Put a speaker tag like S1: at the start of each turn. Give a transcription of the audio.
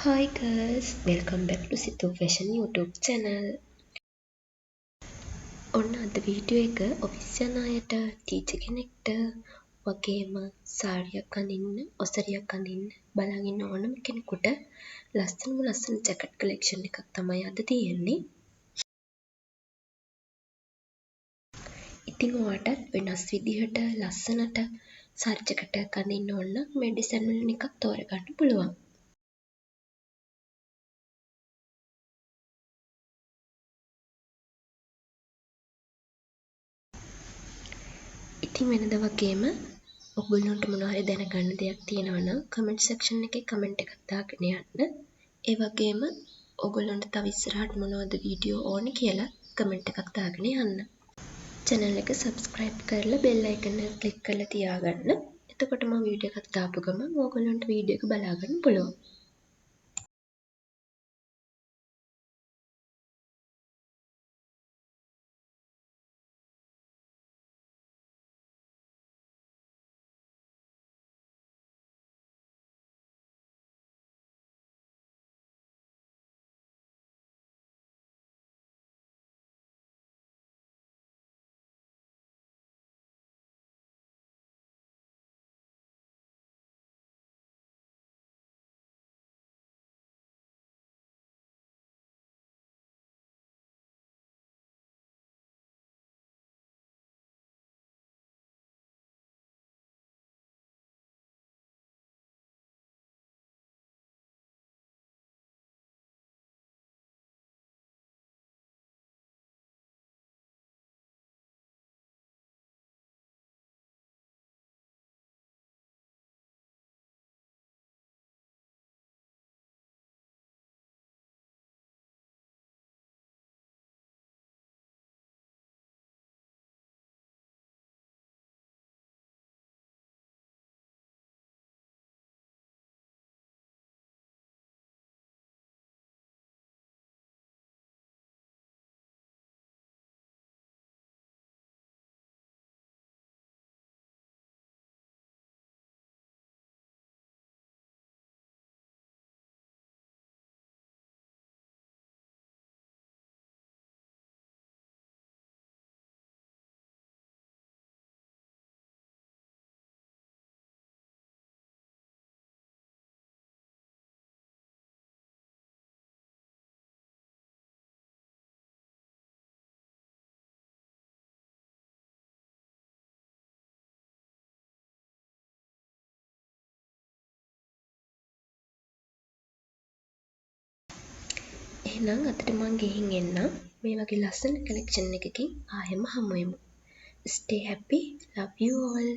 S1: Hi guys, welcome back to Situ Fashion YouTube channel. ඔන්න අද video එක office යන අයට, ටීචර් කෙනෙක්ට වගේම සාරියක් අඳින්න, ඔසරියක් අඳින්න බලන් ඉන්න ඕනම කෙනෙකුට ලස්සන ජැකට් කලෙක්ෂන් එකක් තමයි අද තියෙන්නේ. ඉතින් ඔයාටත් වෙනස් විදිහට ලස්සනට සාරි ජැකට් එකක් අඳින්න ඕන නම් මේ ඩිසයින් වලින් එකක් තෝරගන්න පුළුවන්. ඉතින් වෙනද වගේම ඔගොල්ලොන්ට මොනවා හරි දැනගන්න දෙයක් තියෙනවා නම් කමෙන්ට් සෙක්ෂන් එකේ කමෙන්ට් එකක් දාගෙන යන්න. ඒ වගේම ඔගොල්ලොන්ට තව ඉස්සරහට මොනවද වීඩියෝ ඕනේ කියලා කමෙන්ට් එකක් දාගෙන යන්න. channel එක subscribe කරලා bell icon එක click කරලා තියාගන්න. එතකොට මම වීඩියෝ එකක් දාපු ගමන් ඔයගොල්ලන්ට වීඩියෝ එක බලා ගන්න පුළුවන්. එහෙනම් අදට මං ගිහින් එන්නම්. මේ වගේ ලස්සන කලෙක්ෂන් එකකින් ආයෙම හමු වෙමු. Stay happy. Love you all.